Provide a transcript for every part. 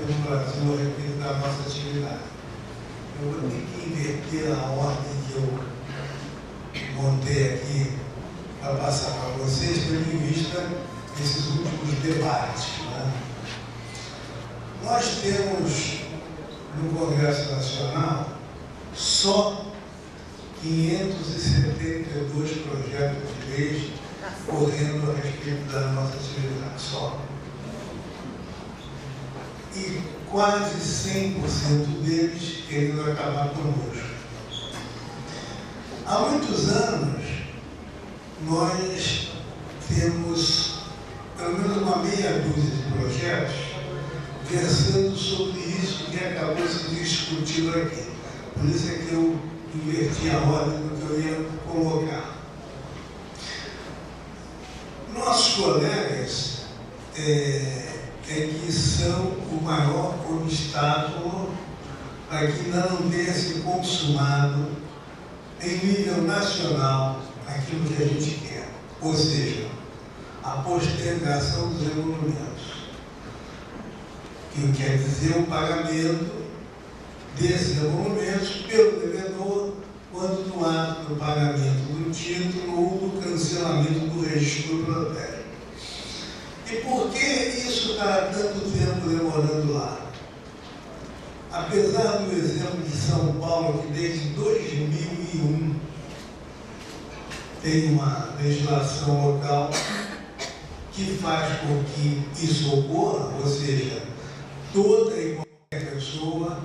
no Brasil a respeito da nossa atividade. Eu vou ter que inverter a ordem que eu montei aqui para passar para vocês, tendo em vista esses últimos debates. Né? Nós temos no Congresso Nacional só 572 projetos de leis correndo a respeito da nossa atividade, só. E quase 100% deles querendo acabar conosco. Há muitos anos, nós temos pelo menos uma meia dúzia de projetos versando sobre isso que acabou sendo discutido aqui. Por isso é que eu inverti a ordem do que eu ia colocar. Nossos colegas que são o maior obstáculo para que ainda não tenha se consumado em nível nacional aquilo que a gente quer, ou seja, a postergação dos emolumentos, que quer dizer o pagamento desses emolumentos pelo devedor quando no ato do pagamento do título ou do cancelamento do registro do protético. E por que isso está tanto tempo demorando lá? Apesar do exemplo de São Paulo, que desde 2001 tem uma legislação local que faz com que isso ocorra, ou seja, toda e qualquer pessoa,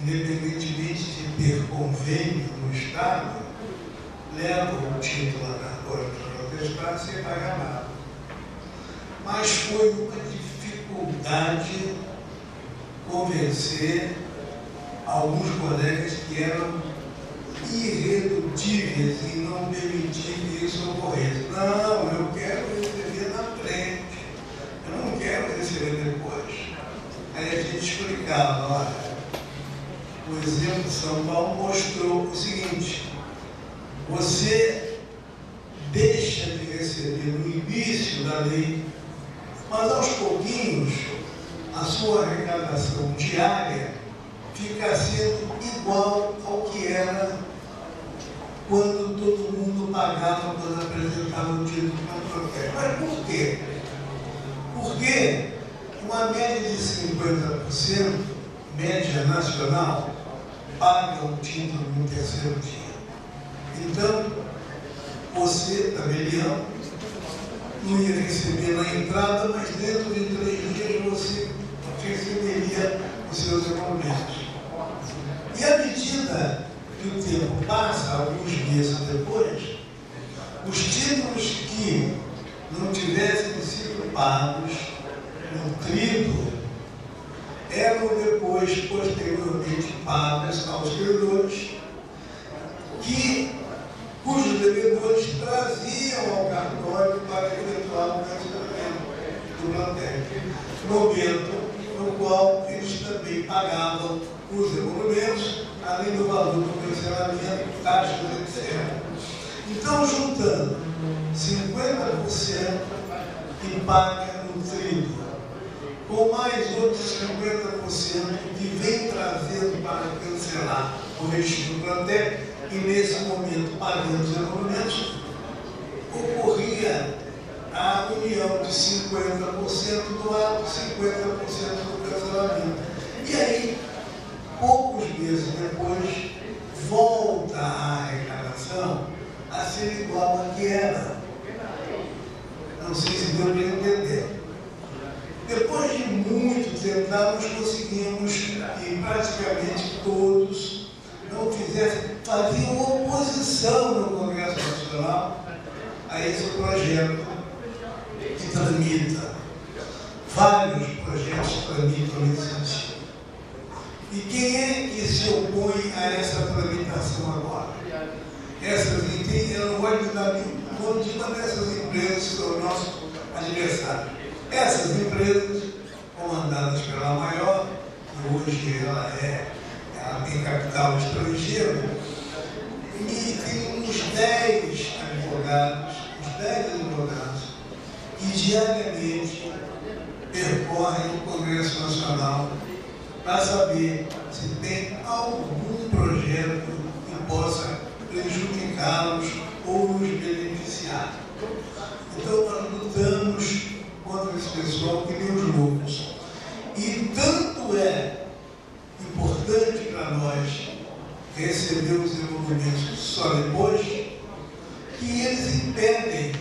independentemente de ter convênio no Estado, leva o título na cartório para protestar sem pagar nada. Mas foi uma dificuldade convencer alguns colegas que eram irredutíveis em não permitir que isso ocorresse. Não, eu quero receber na frente, eu não quero receber depois. Aí a gente explicava, olha, o exemplo de São Paulo mostrou o seguinte: você deixa de receber no início da lei, mas aos pouquinhos a sua arrecadação diária fica sendo igual ao que era quando todo mundo pagava quando apresentava o título para proteger. Mas por quê? Porque uma média de 50%, média nacional, paga o título no terceiro dia. Então, você, tabelião, não ia receber na entrada, mas dentro de 3 dias você receberia os seus emolumentos. E à medida que o tempo passa, alguns meses depois, os títulos que não tivessem sido pagos no trito eram depois, posteriormente, pagos aos credores, cujos devedores traziam ao cartório para eventual cancelamento do plantel, momento no qual eles também pagavam os emolumentos, além do valor do cancelamento, taxas, etc. Então, juntando 50% que paga no trito, com mais outros 50% que vem trazendo para cancelar o registro do plantel, e nesse momento pagando os emolumentos, ocorria a união de 50% do ato, 50% do cancelamento. E aí, poucos meses depois, volta a arrecadação a ser igual a que era. Não sei se deu para entender. Depois de muito tentar, nós conseguimos que praticamente todos não faziam oposição no Congresso Nacional a esse projeto que tramita. Vários projetos tramitam nesse sentido. E quem é que se opõe a essa tramitação agora? Eu não vou lhe dar o nome de uma dessas empresas que são o nosso adversário. Essas empresas, comandadas pela maior, que hoje ela tem capital estrangeiro, e tem uns 10 advogados, que diariamente percorrem o Congresso Nacional para saber se tem algum projeto que possa prejudicá-los ou nos beneficiar. Então nós lutamos contra esse pessoal que nem os loucos. E tanto é importante para nós receber os desenvolvimentos só depois, que eles impedem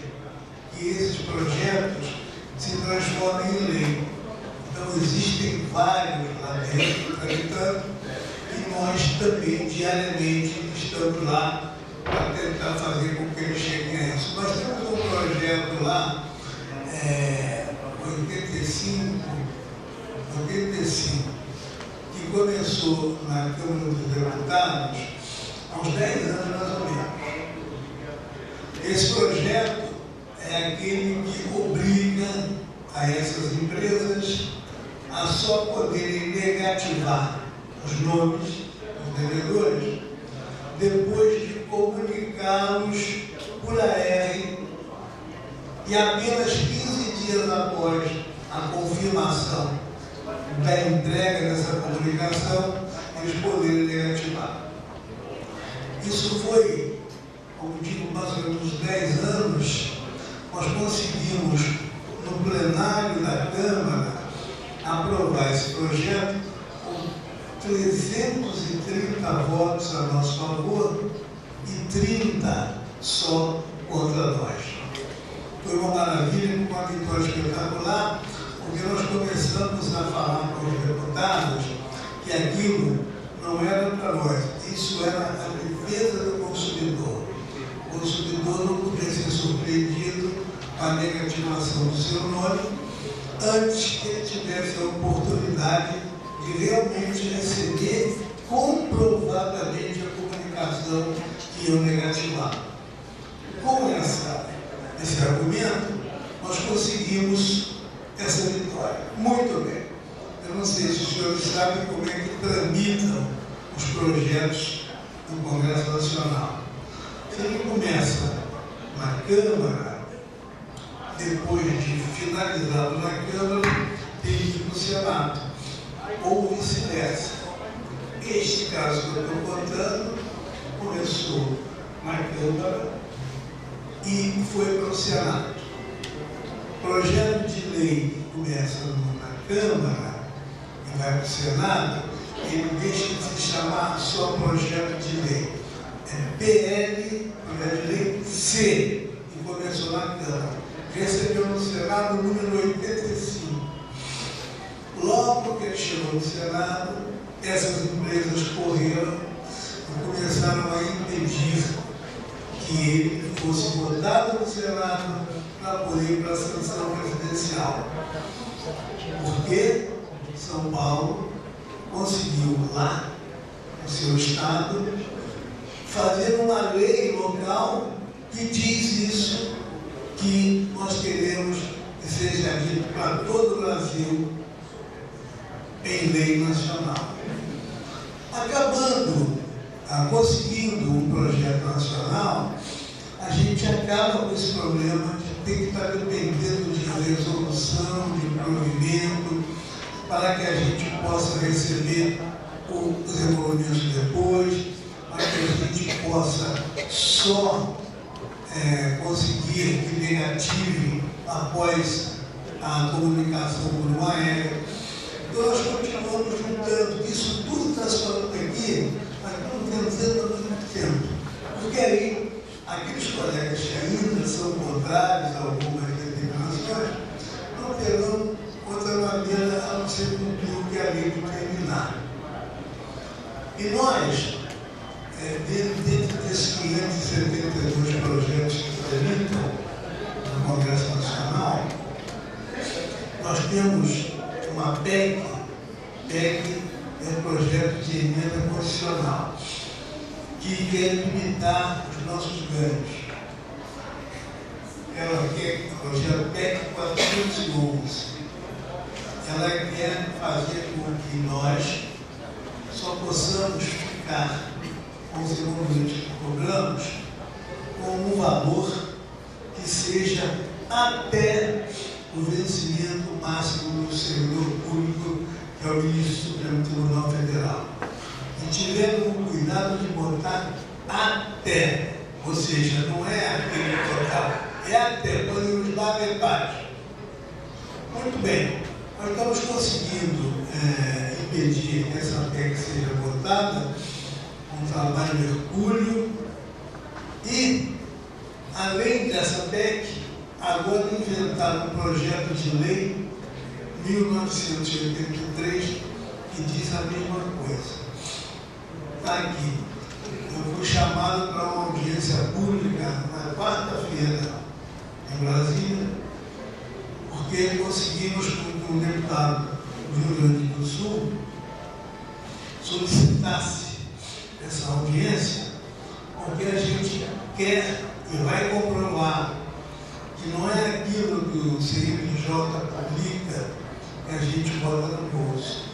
que esses projetos se transformem em lei. Então existem vários lá dentro, tramitando, e nós também diariamente estamos lá para tentar fazer com que eles cheguem a isso. Nós temos um projeto lá, 85, que começou na Câmara dos Deputados há uns 10 anos mais ou menos. Esse projeto é aquele que obriga a essas empresas a só poderem negativar os nomes dos devedores depois de comunicá-los por AR e apenas 15 dias após a confirmação da entrega dessa comunicação, eles poderem negativar. Isso foi, como digo, mais ou menos 10 anos, nós conseguimos, no plenário da Câmara, aprovar esse projeto com 330 votos a nosso favor e 30 só contra nós. Foi uma maravilha, uma vitória espetacular, porque nós começamos a falar com os deputados que aquilo não era para nós, isso era a defesa do consumidor. O consumidor não podia ser surpreendido com a negativação do seu nome antes que ele tivesse a oportunidade de realmente receber comprovadamente a comunicação que iam negativar. Com esse argumento, nós conseguimos essa vitória. Muito bem. Eu não sei se os senhores sabem como é que tramitam os projetos do Congresso Nacional. Se ele começa na Câmara, depois de finalizado na Câmara, tem que ir para o Senado, ou vice-versa. Este caso que eu estou contando começou na Câmara e foi para o Senado. O projeto de lei que começa na Câmara e vai para o Senado, ele deixa de se chamar só projeto de lei. É PL, projeto de lei C, que começou na Câmara. Recebeu no Senado o número 85. Logo que ele chegou no Senado, essas empresas correram e começaram a impedir que ele fosse votado no Senado para poder ir para a sanção presidencial. Porque São Paulo conseguiu lá, no seu estado, fazer uma lei local que diz isso, que nós queremos que seja dito para todo o Brasil em lei nacional. Conseguindo um projeto nacional, a gente acaba com esse problema de ter que estar dependendo de resolução, de provimento, para que a gente possa receber os desenvolvimentos depois, para que a gente possa só conseguir que negative após a comunicação por uma aérea. Então nós continuamos juntando. Isso tudo que está se falando aqui, nós estamos tentando há muito tempo. Porque aí, aqueles colegas que ainda são contrários a algumas determinações, não terão outra maneira a não ser cumprir o que a lei determinar. E nós, dentro desses 572 projetos que tramitam no Congresso Nacional, nós temos uma PEC é um projeto de emenda constitucional, que quer limitar os nossos ganhos. Ela quer, o projeto PEC 411, ela quer fazer com que nós só possamos ficar com os desenvolvimentos que cobramos com um valor que seja até o vencimento máximo do servidor público, que é o ministro do Supremo Tribunal Federal. E tiveram o cuidado de botar até, ou seja, não é aquele total, é até, podemos dar metade. Muito bem, nós estamos conseguindo impedir que essa PEC seja votada com um trabalho hercúleo e, além dessa PEC, agora inventaram um projeto de lei 1983 que diz a mesma coisa. Está aqui. Eu fui chamado para uma audiência pública na quarta-feira em Brasília, porque conseguimos que um deputado do Rio Grande do Sul solicitasse essa audiência, porque a gente quer e vai comprovar que não é aquilo que o CNPJ publica que a gente bota no bolso.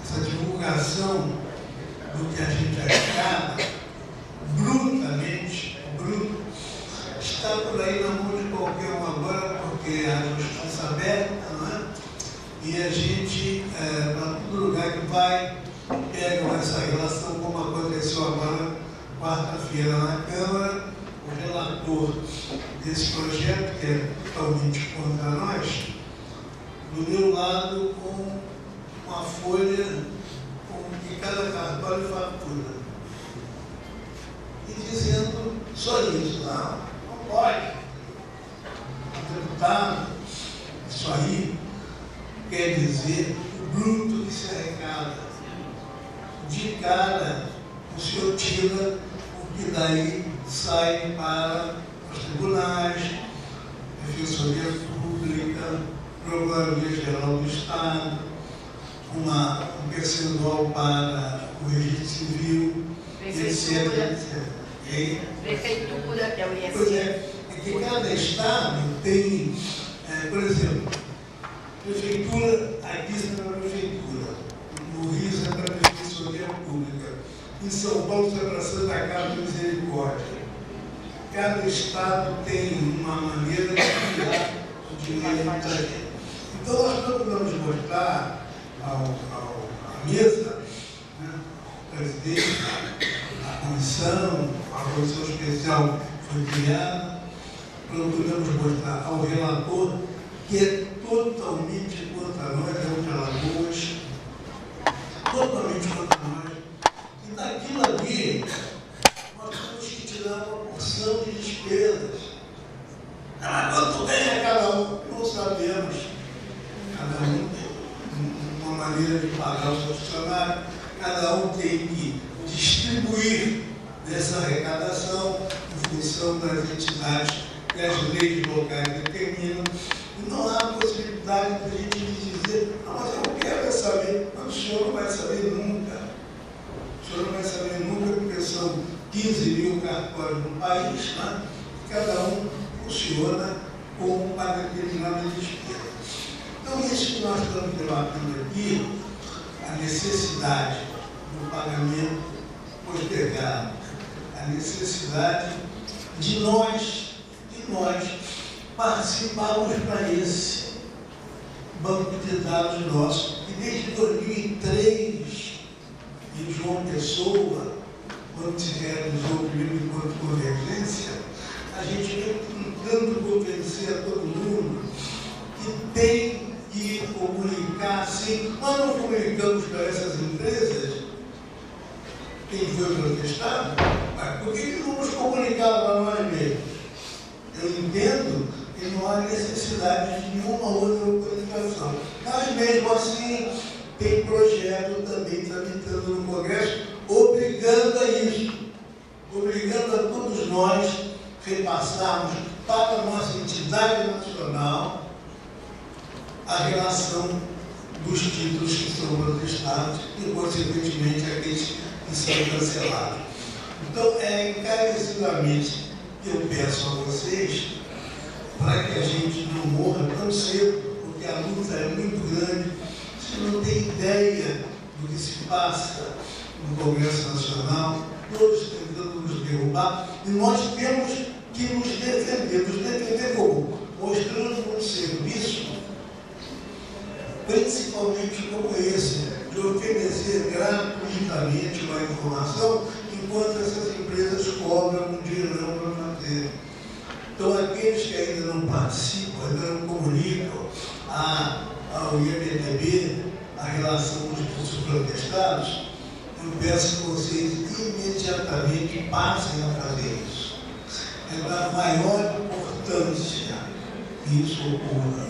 Essa divulgação do que a gente arrecada, brutamente, está por aí na mão de qualquer um agora, porque a justiça aberta, não é? E a gente, para todo lugar que vai, pega essa relação, como aconteceu agora, quarta-feira na Câmara, o relator desse projeto, que é totalmente contra nós, do meu lado com uma folha com cada cartório fatura. E dizendo só isso, não pode. O deputado, isso aí quer dizer o bruto que se arrecada. De cara, o senhor tira o que daí sai para os tribunais, Defensoria Pública, Procuradoria-Geral do Estado, um percentual para o registro civil, etc. Prefeitura, que é o ISS. Pois é que cada estado tem, por exemplo, prefeitura, aqui é para a prefeitura, no Rio é para a Defensoria Pública, em São Paulo é para a Santa Casa de Misericórdia. Cada estado tem uma maneira de cuidar do dinheiro da gente. Então nós procuramos mostrar à mesa, né, ao presidente, a comissão especial foi criada, procuramos mostrar ao relator que é totalmente contra nós, é um Alagoas, totalmente contra nós. E daquilo ali, nós temos que tirar uma porção de despesas. Mas quanto ganha cada um? Não sabemos. Cada um tem uma maneira de pagar o seu funcionário, cada um tem que distribuir dessa arrecadação em função das entidades que as leis locais determinam. E não há possibilidade de a gente dizer, não, mas eu quero saber, mas o senhor não vai saber nunca. O senhor não vai saber nunca, porque são 15 mil cartórios no país, né? Cada um funciona como para determinada despesa. Então, isso que nós estamos debatendo aqui, a necessidade do pagamento postergado, a necessidade de nós participarmos para esse banco de dados nosso, que desde 2003, em João Pessoa, quando se realizou o primeiro encontro de convergência, a gente veio tentando convencer a todo mundo que tem que comunicar, sim. Nós não comunicamos para essas empresas quem foi protestado, mas por que não nos comunicar para nós mesmos? Eu entendo que não há necessidade de nenhuma outra comunicação. Mas mesmo assim, tem projeto também tramitando no Congresso, obrigando a isso, obrigando a todos nós repassarmos para a nossa entidade nacional a relação dos títulos que são protestados e, consequentemente, aqueles que são cancelados. Então, encarecidamente, eu peço a vocês para que a gente não morra tão cedo, porque a luta é muito grande. Você não tem ideia do que se passa no Congresso Nacional, todos tentando nos derrubar, e nós temos que nos defender como? Mostrando um serviço principalmente como esse, de oferecer gratuitamente uma informação, enquanto essas empresas cobram um dinheirão para fazer. Então, aqueles que ainda não participam, ainda não comunicam ao IMDB a relação dos protestados, eu peço que vocês imediatamente passem a fazer isso. É da maior importância que isso ocorra.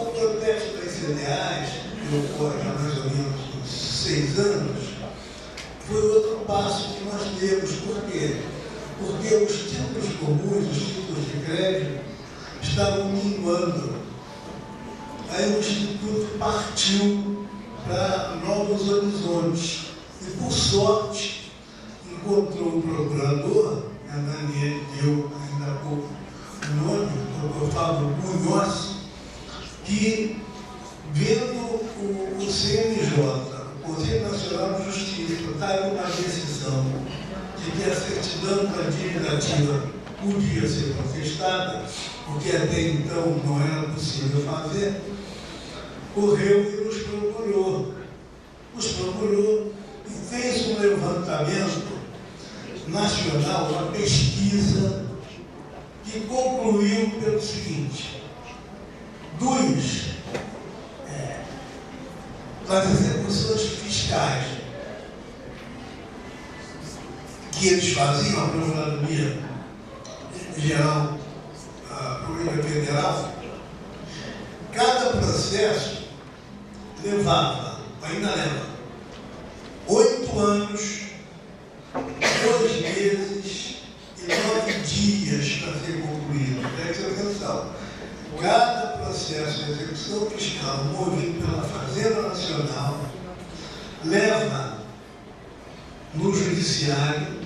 O protesto das CDAs, que ocorre há mais ou menos uns 6 anos, foi outro passo que nós demos. Por quê? Porque os títulos comuns, os títulos de crédito, estavam minguando. Aí o Instituto partiu para novos horizontes. E, por sorte, encontrou um procurador, a Daniela deu ainda há pouco o nome, o Dr. Fábio Munhoz, que, vendo o CNJ, o Conselho Nacional de Justiça, dar uma decisão de que a certidão administrativa podia ser contestada, porque até então não era possível fazer, correu e nos procurou. Nos procurou e fez um levantamento nacional, uma pesquisa que concluiu pelo seguinte: das execuções fiscais que eles faziam, a Procuradoria Geral, a Procuradoria Federal, cada processo ainda leva 8 anos, 2 meses e 9 dias para ser concluído. Preste atenção. Cada processo de execução fiscal movido pela Fazenda Nacional leva no Judiciário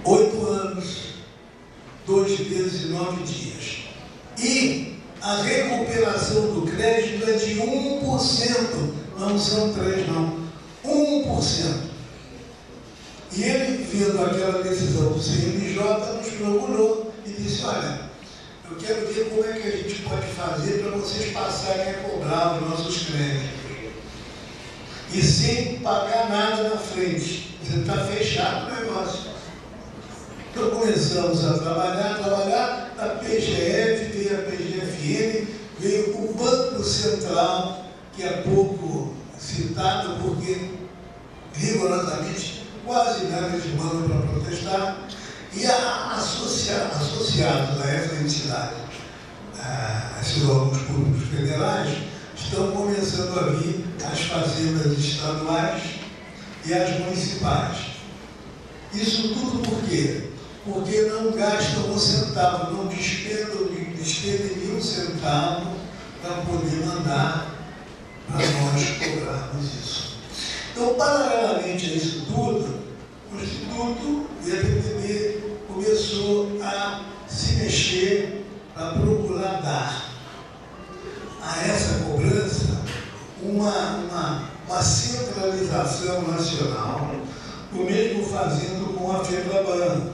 8 anos, 2 meses e 9 dias. E a recuperação do crédito é de 1%, não são 3%, não. 1%. E ele, vendo aquela decisão do CNJ, nos procurou e disse: olha, eu quero ver como é que a gente pode fazer para vocês passarem a cobrar os nossos créditos. E sem pagar nada na frente. Você está fechado o negócio. Então começamos a trabalhar, a PGF, veio a PGFN, veio o Banco Central, que é pouco citado, porque rigorosamente quase nada eles mandam para protestar. E associados a essa entidade, esses órgãos públicos federais, estão começando a vir as fazendas estaduais e as municipais. Isso tudo por quê? Porque não gastam um centavo, não despendem nenhum centavo para poder mandar para nós cobrarmos isso. Então, paralelamente a isso tudo, o Instituto e a IMDB começou a se mexer para procurar dar a essa cobrança uma centralização nacional, o mesmo fazendo com a FEBRABAN,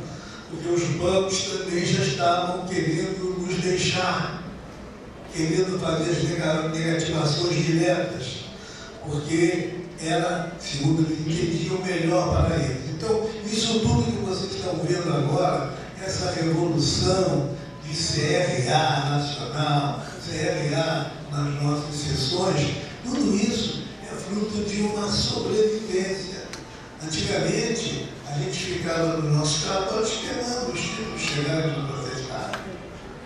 porque os bancos também já estavam querendo nos deixar, querendo fazer as negativações diretas, porque era, segundo eles entendiam, melhor para eles. Então, isso tudo que vocês estão vendo agora, essa revolução de CRA nacional, CRA nas nossas sessões, tudo isso é fruto de uma sobrevivência. Antigamente, a gente ficava no nosso trabalho esperando os títulos chegarem para protestar.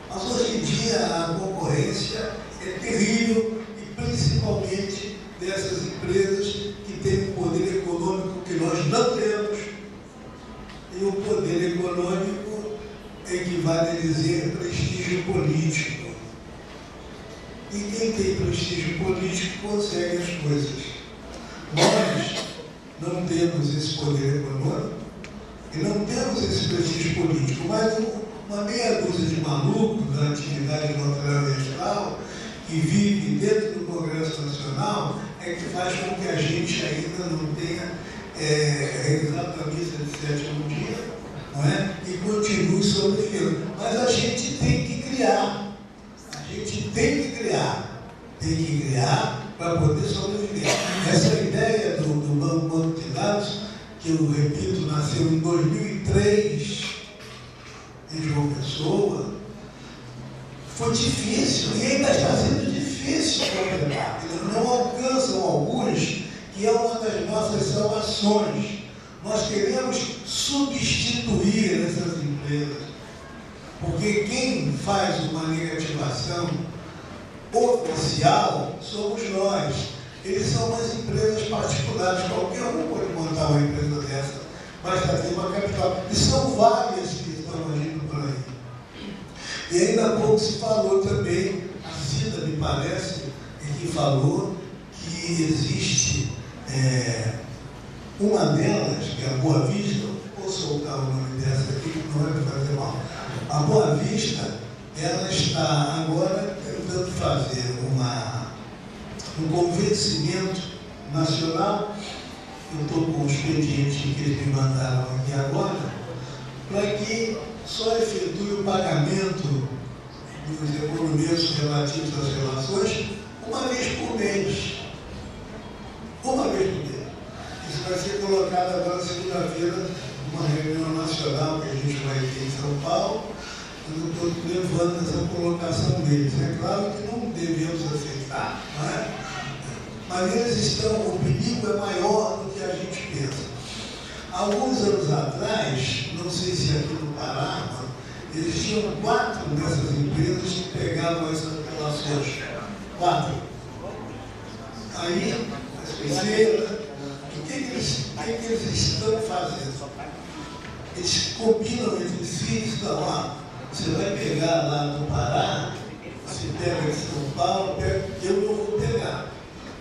Mas hoje em dia a concorrência é terrível e principalmente dessas empresas que têm um poder econômico que nós não temos. E o poder econômico equivale a dizer prestígio político. E quem tem prestígio político consegue as coisas. Nós não temos esse poder econômico e não temos esse prestígio político, mas uma meia dúzia de malucos da atividade notarial que vive dentro do Congresso Nacional é que faz com que a gente ainda não tenha realizado a missa de sétimo dia, não é? E continue sobrevivendo. Mas a gente tem que criar. A A gente tem que criar para poder sobreviver. Essa ideia do banco de dados, que eu repito, nasceu em 2003, em João Pessoa, foi difícil e ainda está sendo difícil completar. Não alcançam alguns, que é uma das nossas salvações. Nós queremos substituir essas empresas, porque quem faz uma negativação oficial somos nós. Eles são umas empresas particulares, qualquer um pode montar uma empresa dessa, basta ter uma capital. E são várias que estão agindo por aí. E ainda há pouco se falou também, a Cida, me parece, que falou que existe uma delas, que é a Boa Vista. Vou soltar o nome dessa aqui, que não vai fazer mal. A Boa Vista, ela está agora tentando fazer um convencimento nacional. Eu estou com o expediente que eles me mandaram aqui agora, para que só efetue o pagamento dos emolumentos relativos às relações uma vez por mês. Uma vez por mês. Isso vai ser colocado agora segunda-feira, numa reunião nacional que a gente vai ter em São Paulo. Eu estou levando essa colocação deles. É claro que não devemos aceitar, não é? Mas eles estão, o perigo é maior do que a gente pensa. Alguns anos atrás, não sei se aqui no Pará, eles tinham 4 dessas empresas que pegavam essas relações. 4. Aí, o que eles estão fazendo? Eles combinam entre si e estão lá. Você vai pegar lá no Pará, você pega em São Paulo, eu não vou pegar.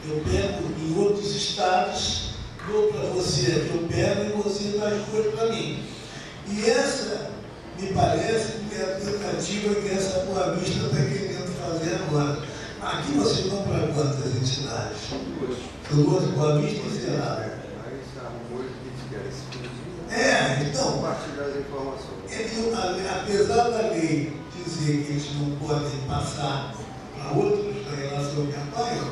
Eu pego em outros estados, dou para você aqui, eu pego e você dá as coisas para mim. E essa, me parece, que é a tentativa que essa Boa Vista está querendo fazer agora. Aqui você compra quantas entidades? Duas, Boa Vista e Ceará. Então, compartilhar as informações. Apesar da lei dizer que eles não podem passar para outros na relação que apanham,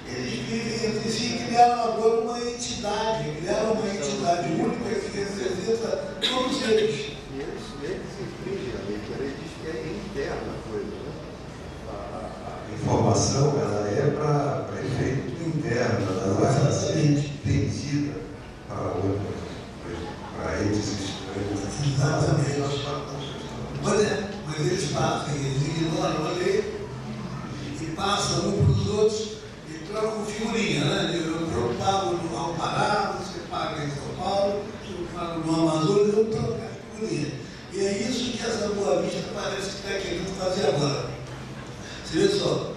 eles vivem entre si e criaram agora uma entidade única que representa todos eles. E eles infringem a lei, porque a lei diz que é interna a coisa, né? A informação, ela é para efeito interno, ela não é expedida para outras, para entes estranhos. Exatamente. Mas eles fazem, eles ignoram a lei e passam um para os outros e trocam figurinha, né? Eu pago no Pará, você paga em São Paulo, eu pago no Amazonas, eu troco a figurinha. E é isso que essa Boa Vista parece que está querendo fazer agora. Você vê só,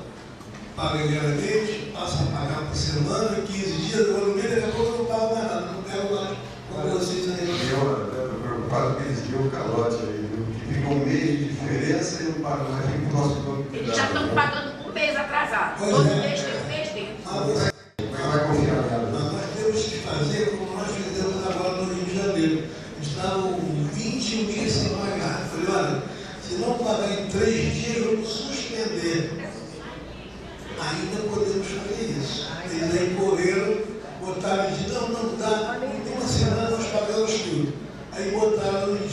paga diariamente, passa a pagar por semana, 15 dias, agora no meio, daqui a pouco eu não pago mais nada, não pego mais com vocês aí. Eu estou preocupado que eles viram o calote aí, viu? Que fica um mês de diferença e não paga mais, fica o nosso banco. Eles já estão pagando um mês atrasado. Pois Todo é. mês tem um mês dentro. Mas vai confiar nela. Mas nós temos que fazer como nós fizemos agora no Rio de Janeiro. Estavam 21 dias sem pagar. Eu falei, olha, se não pagar em 3 dias, vamos suspender. Ainda podemos fazer isso. Eles aí correram, botaram e disseram, não dá, em uma semana nós pagamos tudo. Aí botaram no